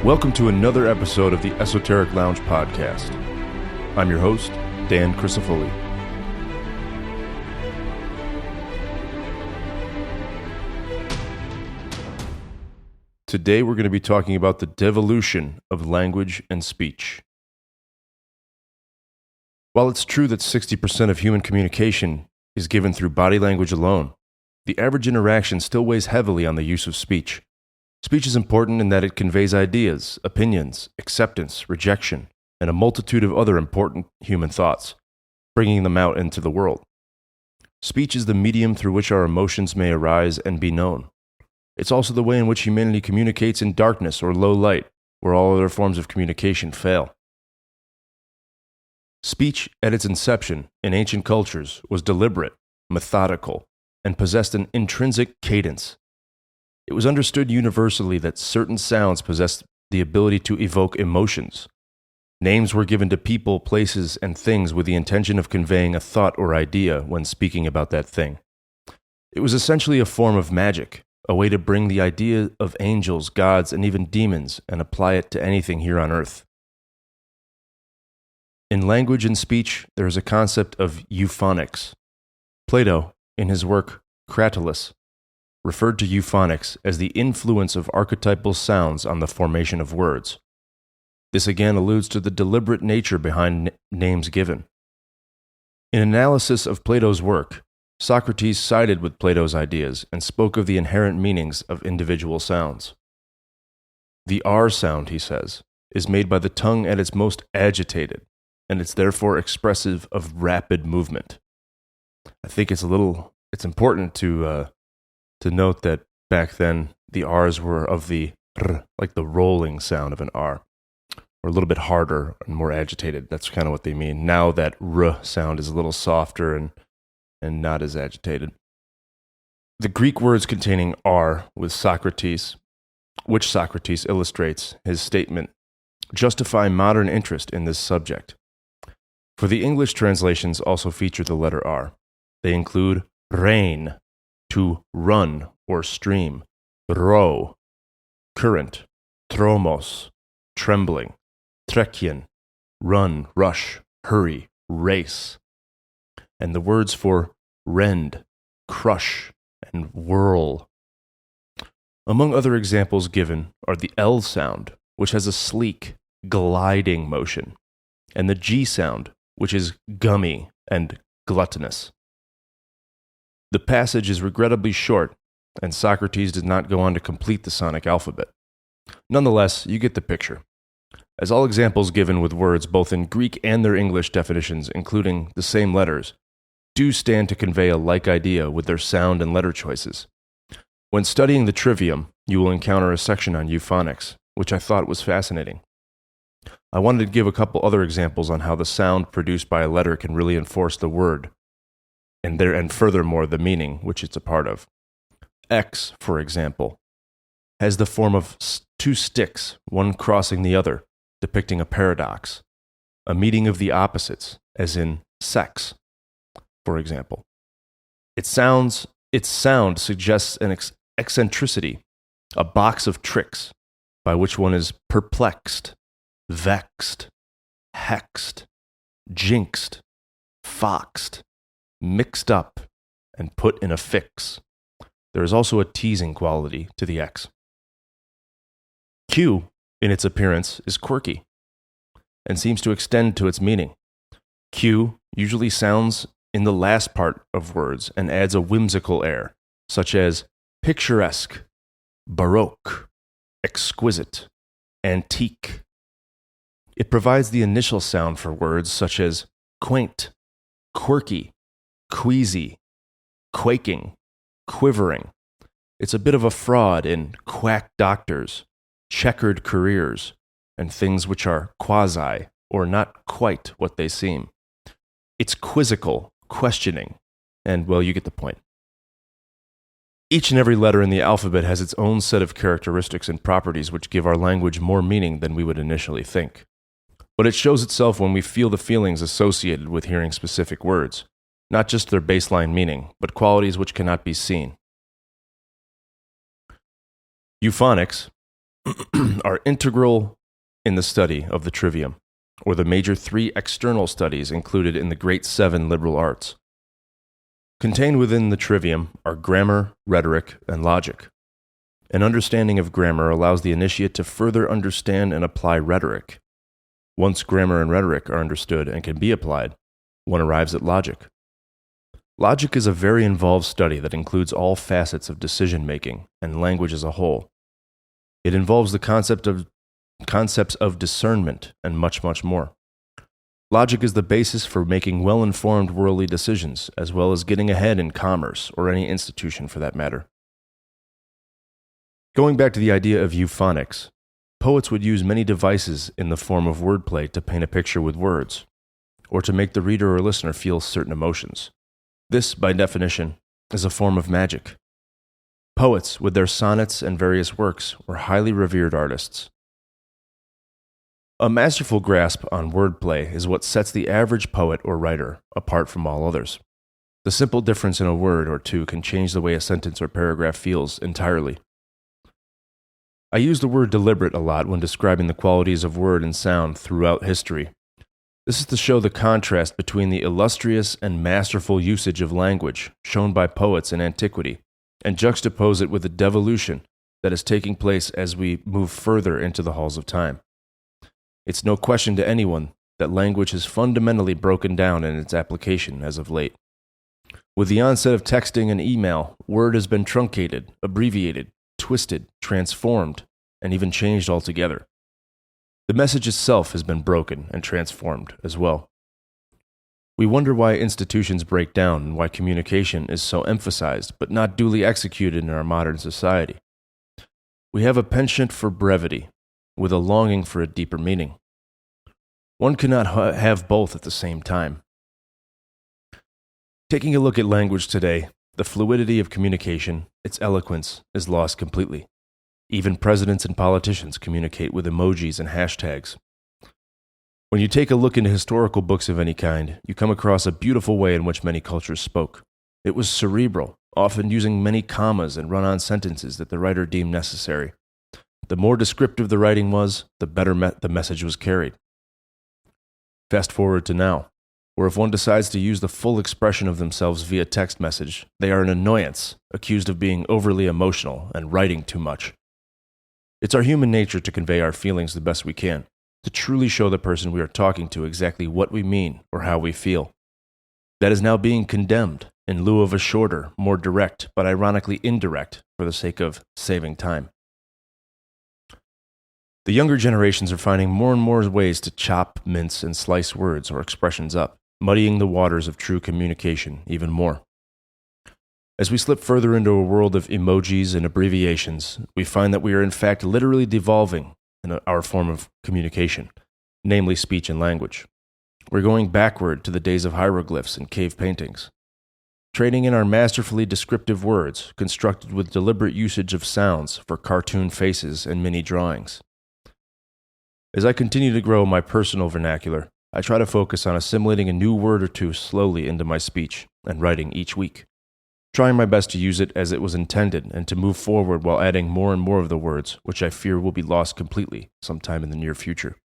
Welcome to another episode of the Esoteric Lounge podcast. I'm your host, Dan Crisafulli. Today we're going to be talking about the devolution of language and speech. While it's true that 60% of human communication is given through body language alone, the average interaction still weighs heavily on the use of speech. Speech is important in that it conveys ideas, opinions, acceptance, rejection, and a multitude of other important human thoughts, bringing them out into the world. Speech is the medium through which our emotions may arise and be known. It's also the way in which humanity communicates in darkness or low light, where all other forms of communication fail. Speech, at its inception in ancient cultures, was deliberate, methodical, and possessed an intrinsic cadence. It was understood universally that certain sounds possessed the ability to evoke emotions. Names were given to people, places, and things with the intention of conveying a thought or idea when speaking about that thing. It was essentially a form of magic, a way to bring the idea of angels, gods, and even demons and apply it to anything here on earth. In language and speech, there is a concept of euphonics. Plato, in his work Cratylus, referred to euphonics as the influence of archetypal sounds on the formation of words. This again alludes to the deliberate nature behind names given. In analysis of Plato's work, Socrates sided with Plato's ideas and spoke of the inherent meanings of individual sounds. The R sound, he says, is made by the tongue at its most agitated, and it's therefore expressive of rapid movement. I think it's important to note that back then the R's were of the R, like the rolling sound of an R, or a little bit harder and more agitated. That's kind of what they mean. Now that R sound is a little softer and not as agitated. The Greek words containing R with Socrates, which Socrates illustrates his statement, justify modern interest in this subject. For the English translations also feature the letter R. They include rein, to run or stream, ro, current, tromos, trembling, trekion, run, rush, hurry, race, and the words for rend, crush, and whirl. Among other examples given are the L sound, which has a sleek, gliding motion, and the G sound, which is gummy and gluttonous. The passage is regrettably short, and Socrates did not go on to complete the sonic alphabet. Nonetheless, you get the picture. As all examples given with words both in Greek and their English definitions, including the same letters, do stand to convey a like idea with their sound and letter choices. When studying the trivium, you will encounter a section on euphonics, which I thought was fascinating. I wanted to give a couple other examples on how the sound produced by a letter can really enforce the word, and furthermore the meaning which it's a part of. X, for example, has the form of two sticks, one crossing the other, depicting a paradox, a meeting of the opposites, as in sex, for example. Its sound suggests an eccentricity, a box of tricks, by which one is perplexed, vexed, hexed, jinxed, foxed, mixed up, and put in a fix. There is also a teasing quality to the X. Q, in its appearance, is quirky and seems to extend to its meaning. Q usually sounds in the last part of words and adds a whimsical air, such as picturesque, baroque, exquisite, antique. It provides the initial sound for words such as quaint, quirky, queasy, quaking, quivering. It's a bit of a fraud in quack doctors, checkered careers, and things which are quasi or not quite what they seem. It's quizzical, questioning, and, well, you get the point. Each and every letter in the alphabet has its own set of characteristics and properties which give our language more meaning than we would initially think. But it shows itself when we feel the feelings associated with hearing specific words, not just their baseline meaning, but qualities which cannot be seen. Euphonics, are integral in the study of the trivium, or the major three external studies included in the Great Seven liberal arts. Contained within the trivium are grammar, rhetoric, and logic. An understanding of grammar allows the initiate to further understand and apply rhetoric. Once grammar and rhetoric are understood and can be applied, one arrives at logic. Logic is a very involved study that includes all facets of decision-making and language as a whole. It involves the concepts of discernment and much, much more. Logic is the basis for making well-informed worldly decisions, as well as getting ahead in commerce or any institution for that matter. Going back to the idea of euphonics, poets would use many devices in the form of wordplay to paint a picture with words, or to make the reader or listener feel certain emotions. This, by definition, is a form of magic. Poets, with their sonnets and various works, were highly revered artists. A masterful grasp on wordplay is what sets the average poet or writer apart from all others. The simple difference in a word or two can change the way a sentence or paragraph feels entirely. I use the word deliberate a lot when describing the qualities of word and sound throughout history. This is to show the contrast between the illustrious and masterful usage of language shown by poets in antiquity, and juxtapose it with the devolution that is taking place as we move further into the halls of time. It's no question to anyone that language has fundamentally broken down in its application as of late. With the onset of texting and email, word has been truncated, abbreviated, twisted, transformed, and even changed altogether. The message itself has been broken and transformed as well. We wonder why institutions break down and why communication is so emphasized but not duly executed in our modern society. We have a penchant for brevity, with a longing for a deeper meaning. One cannot have both at the same time. Taking a look at language today, the fluidity of communication, its eloquence, is lost completely. Even presidents and politicians communicate with emojis and hashtags. When you take a look into historical books of any kind, you come across a beautiful way in which many cultures spoke. It was cerebral, often using many commas and run-on sentences that the writer deemed necessary. The more descriptive the writing was, the better the message was carried. Fast forward to now, where if one decides to use the full expression of themselves via text message, they are an annoyance, accused of being overly emotional and writing too much. It's our human nature to convey our feelings the best we can, to truly show the person we are talking to exactly what we mean or how we feel. That is now being condemned in lieu of a shorter, more direct, but ironically indirect, for the sake of saving time. The younger generations are finding more and more ways to chop, mince, and slice words or expressions up, muddying the waters of true communication even more. As we slip further into a world of emojis and abbreviations, we find that we are in fact literally devolving in our form of communication, namely speech and language. We're going backward to the days of hieroglyphs and cave paintings, trading in our masterfully descriptive words, constructed with deliberate usage of sounds for cartoon faces and mini drawings. As I continue to grow my personal vernacular, I try to focus on assimilating a new word or two slowly into my speech and writing each week, trying my best to use it as it was intended and to move forward while adding more and more of the words, which I fear will be lost completely sometime in the near future.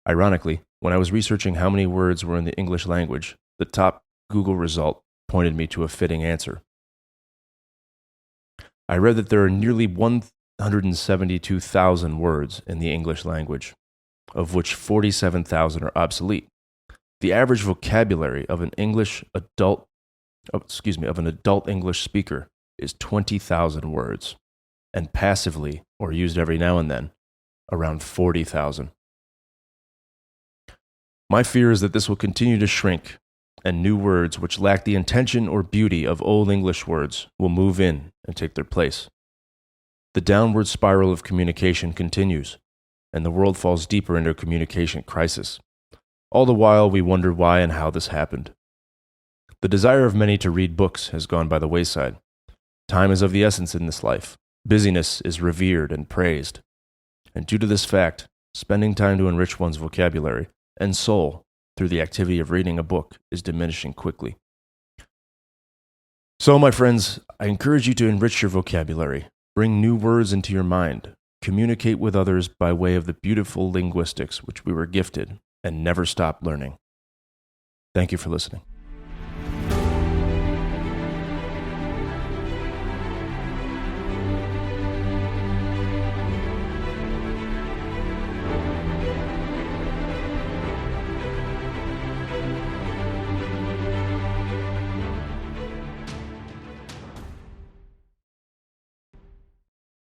Ironically, when I was researching how many words were in the English language, the top Google result pointed me to a fitting answer. I read that there are nearly 172,000 words in the English language, of which 47,000 are obsolete. The average vocabulary of an adult English speaker is 20,000 words, and passively, or used every now and then, around 40,000. My fear is that this will continue to shrink, and new words which lack the intention or beauty of Old English words will move in and take their place. The downward spiral of communication continues, and the world falls deeper into a communication crisis. All the while, we wonder why and how this happened. The desire of many to read books has gone by the wayside. Time is of the essence in this life. Busyness is revered and praised. And due to this fact, spending time to enrich one's vocabulary and soul through the activity of reading a book is diminishing quickly. So, my friends, I encourage you to enrich your vocabulary. Bring new words into your mind. communicate with others by way of the beautiful linguistics which we were gifted and never stop learning. Thank you for listening.